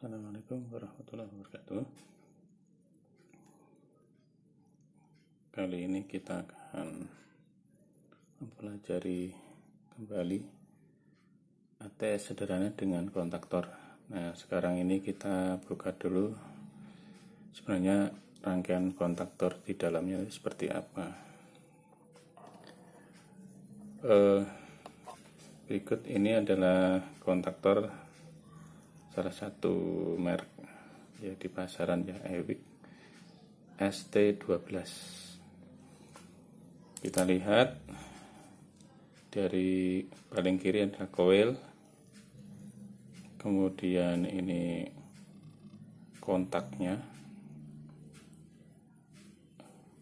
Assalamualaikum warahmatullahi wabarakatuh. Kali ini kita akan mempelajari kembali ATS sederhana dengan kontaktor. Nah, sekarang ini kita buka dulu sebenarnya rangkaian kontaktor di dalamnya seperti apa. Berikut ini adalah kontaktor salah satu merek ya di pasaran ya, Ewik ST12. Kita lihat dari paling kiri ada coil, kemudian ini kontaknya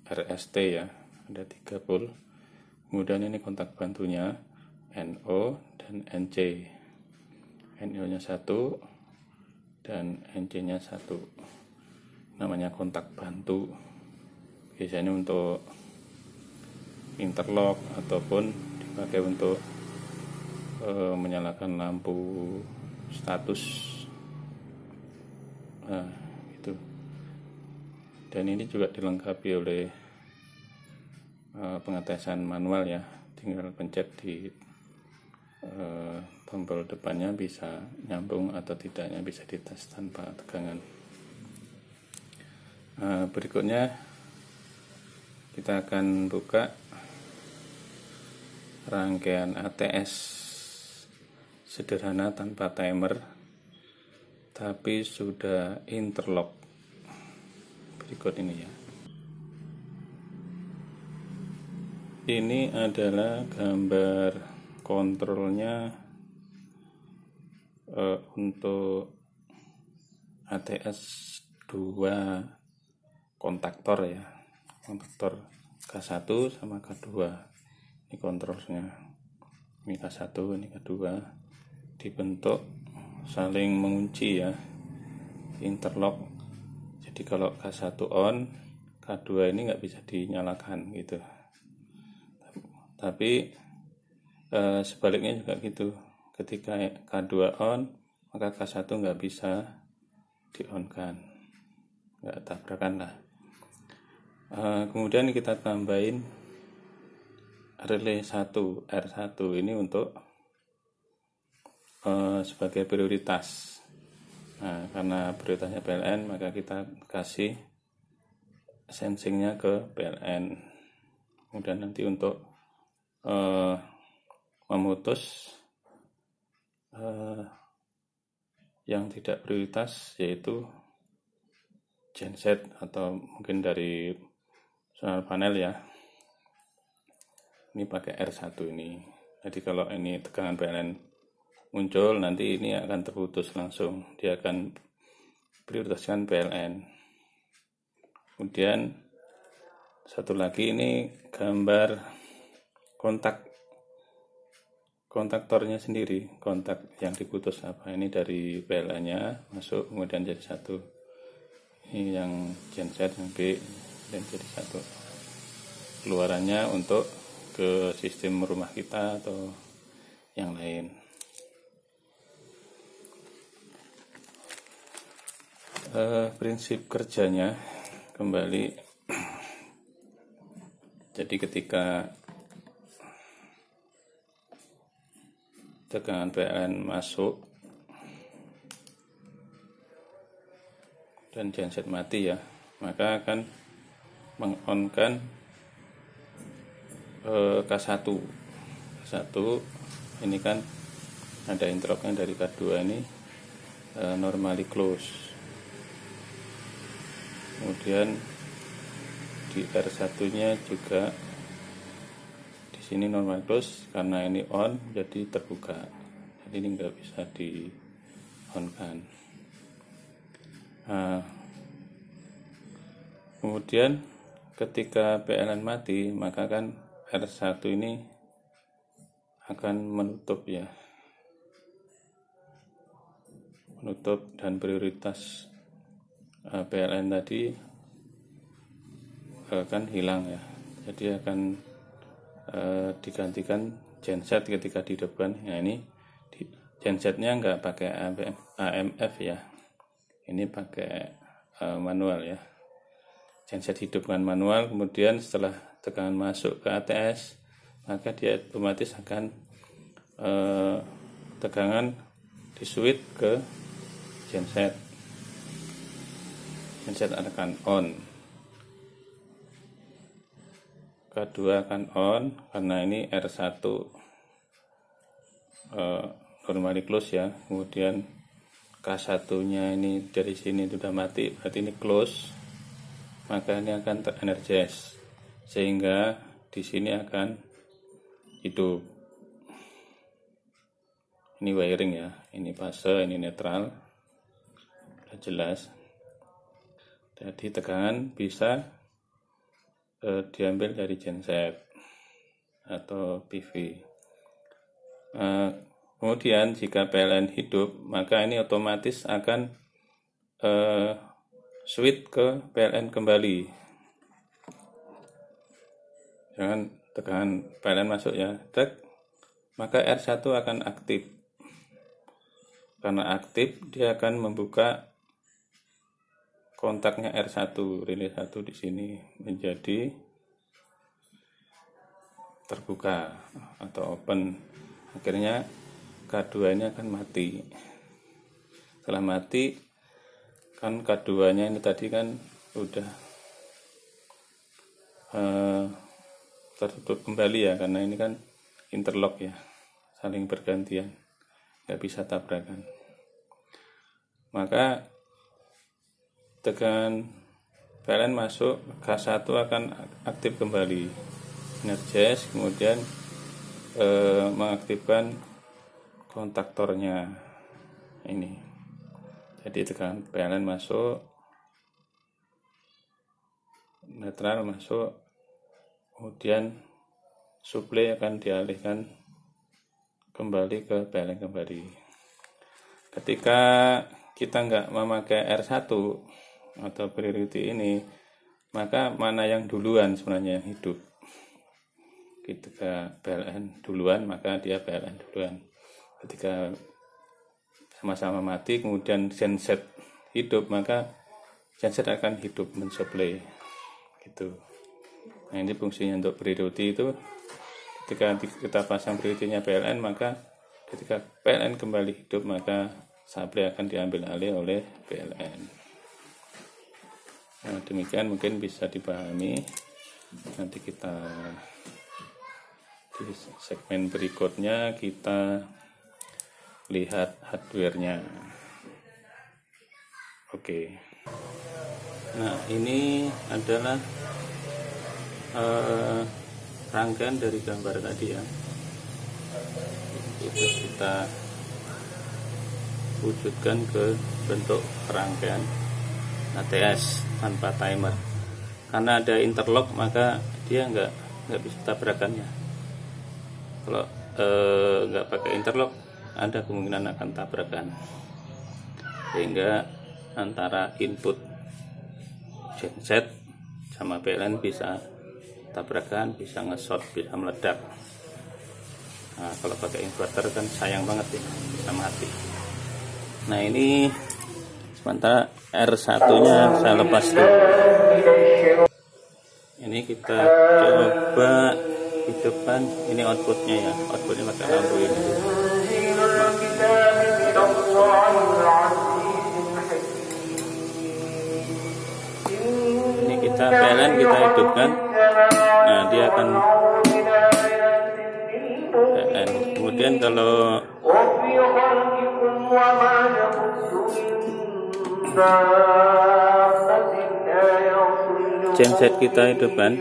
RST ya, ada 3 pol, kemudian ini kontak bantunya NO dan NC, NO nya 1 dan NC nya 1, namanya kontak bantu, biasanya untuk interlock ataupun dipakai untuk menyalakan lampu status. Nah, itu. Dan ini juga dilengkapi oleh pengetesan manual ya, tinggal pencet di tombol depannya bisa nyambung atau tidaknya, bisa dites tanpa tegangan. Berikutnya kita akan buka rangkaian ATS sederhana tanpa timer tapi sudah interlock. Berikut ini ya. Ini adalah gambar kontrolnya untuk ATS 2 kontaktor ya, kontaktor K1 sama K2. Ini kontrolnya, ini K1, ini K2, dibentuk saling mengunci ya, interlock. Jadi kalau K1 on, K2 ini nggak bisa dinyalakan gitu. Tapi sebaliknya juga gitu, ketika K2 on maka K1 nggak bisa di-on-kan, nggak tabrakan lah. Kemudian kita tambahin relay 1 R1 ini untuk sebagai prioritas. Nah, karena prioritasnya PLN maka kita kasih sensingnya ke PLN. Kemudian nanti untuk memutus yang tidak prioritas, yaitu genset atau mungkin dari solar panel ya, ini pakai R1 ini. Jadi kalau ini tegangan PLN muncul, nanti ini akan terputus langsung, dia akan prioritaskan PLN. Kemudian satu lagi, ini gambar kontaktornya sendiri, kontak yang diputus apa, ini dari PLN nya masuk kemudian jadi 1, ini yang genset yang B dan jadi 1, keluarannya untuk ke sistem rumah kita atau yang lain. Prinsip kerjanya kembali, jadi ketika tegangan PLN masuk dan genset mati ya, maka akan meng-on-kan K1. Ini kan ada interlocknya dari K2 ini normally close. Kemudian di R1 nya juga di sini normal close, karena ini on jadi terbuka, jadi ini nggak bisa di on kan. Kemudian ketika PLN mati maka kan R1 ini akan menutup ya, menutup, dan prioritas PLN tadi kan hilang ya, jadi akan digantikan genset ketika dihidupkan. Nah, ini gensetnya nggak pakai AMF ya, ini pakai manual ya, genset hidupkan manual. Kemudian setelah tegangan masuk ke ATS, maka dia otomatis akan tegangan di switch ke genset akan on, K2 akan on karena ini R1 normally close ya. Kemudian K1 nya ini dari sini sudah mati, berarti ini close, maka ini akan terenergize sehingga di sini akan hidup. Ini wiring ya, ini fase, ini netral, sudah jelas. Jadi tegangan bisa diambil dari genset atau PV. Kemudian jika PLN hidup, maka ini otomatis akan switch ke PLN kembali. Jangan tegangan PLN masuk ya, maka R1 akan aktif. Karena aktif, dia akan membuka kontaknya R1, relay 1 di sini menjadi terbuka atau open. Akhirnya K2 ini akan mati. Setelah mati, kan K2 nya ini tadi kan udah tertutup kembali ya, karena ini kan interlock ya, saling bergantian, nggak bisa tabrakan. Maka tegangan PLN masuk, K1 akan aktif kembali, energize, kemudian mengaktifkan kontaktornya ini. Jadi tegangan PLN masuk, netral masuk, kemudian suplai akan dialihkan kembali ke PLN kembali. Ketika kita nggak memakai R1 atau priority ini, maka mana yang duluan sebenarnya yang hidup? Ketika PLN duluan, maka dia PLN duluan. Ketika sama-sama mati, kemudian genset hidup, maka genset akan hidup mensuplai gitu. Nah, ini fungsinya untuk priority itu. Ketika kita pasang priority-nya PLN, maka ketika PLN kembali hidup, maka supply akan diambil alih oleh PLN. Nah, demikian mungkin bisa dipahami. Nanti kita di segmen berikutnya kita lihat hardware-nya. Oke. Nah, ini adalah rangkaian dari gambar tadi ya. Itu kita wujudkan ke bentuk rangkaian ATS tanpa timer. Karena ada interlock, maka dia nggak bisa tabrakannya. Kalau nggak pakai interlock, ada kemungkinan akan tabrakan, sehingga antara input genset sama PLN bisa tabrakan, bisa nge-short, bisa meledak. Nah, kalau pakai inverter kan sayang banget ya, bisa mati. Nah, ini sementara R1 nya saya lepas dulu. Ini kita coba hidupkan, ini outputnya ya, outputnya pakai lampu ini. Ini kita PLN kita hidupkan. Nah, dia akan PLN. Kemudian kalau genset kita hidupkan,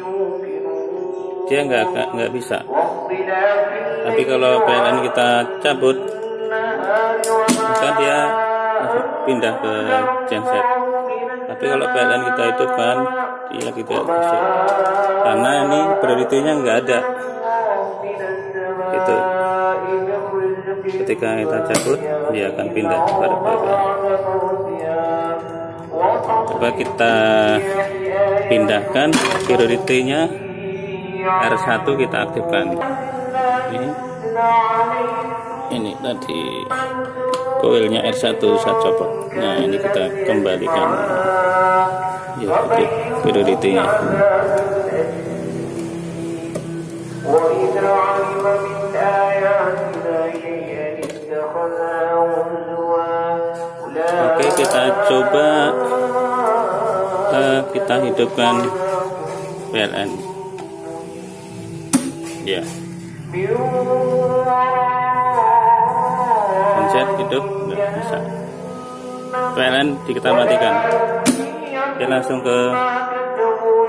dia nggak bisa. Tapi kalau PLN kita cabut, maka dia pindah ke genset. Tapi kalau PLN kita hidupkan, dia tidak masuk, karena ini prioritinya nggak ada. Itu ketika kita cabut, dia akan pindah kepada PLN. Coba kita pindahkan prioritinya, R1 kita aktifkan. Ini tadi koilnya R1 saya copot. Nah, ini kita kembalikan ya priority-nya. Oke, kita coba kita hidupkan PLN ya. Genset hidup, nggak bisa. PLN kita matikan, dia langsung ke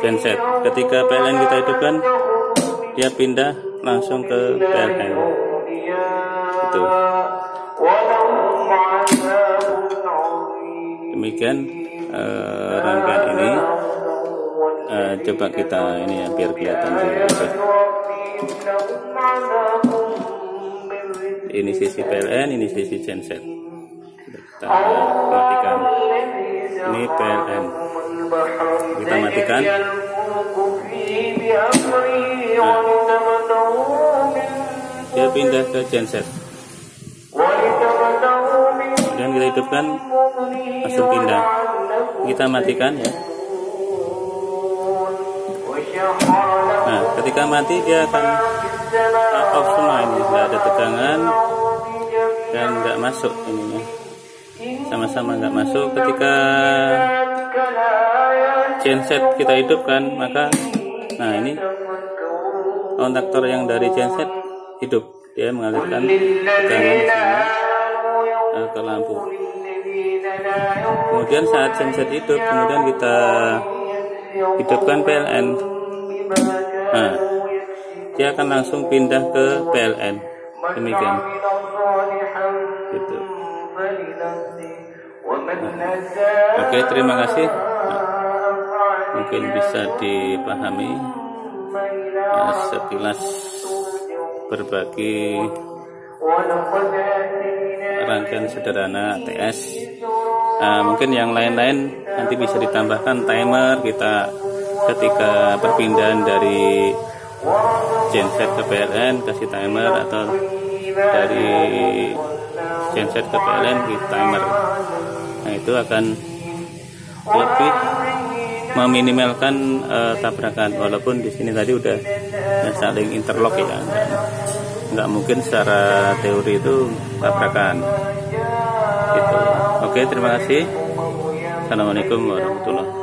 genset. Ketika PLN kita hidupkan, dia pindah langsung ke PLN. Itu. Demikian rangkaian ini. Coba kita ini ya biar kelihatan juga. Ini sisi PLN, ini sisi genset. Kita matikan. Ini PLN. Kita matikan. Nah, dia pindah ke genset. Kemudian kita hidupkan, langsung pindah. Kita matikan ya. Nah, ketika mati dia akan off semua ini, nggak ada tegangan dan nggak masuk ininya, sama-sama nggak masuk. Ketika genset kita hidupkan, maka nah ini kontaktor yang dari genset hidup, dia mengalirkan tegangan ke lampu. Kemudian saat genset hidup, kemudian kita hidupkan PLN. Nah, dia akan langsung pindah ke PLN. Demikian. Gitu. Nah, oke, terima kasih. Mungkin bisa dipahami ya, sekilas berbagi rangkaian sederhana ATS. Mungkin yang lain-lain nanti bisa ditambahkan timer kita ketika perpindahan dari genset ke PLN, kasih timer, atau dari genset ke PLN di timer. Nah, itu akan lebih meminimalkan tabrakan, walaupun di sini tadi udah saling interlock ya, nggak mungkin secara teori itu tabrakan gitu. Oke, terima kasih. Assalamualaikum warahmatullahi wabarakatuh.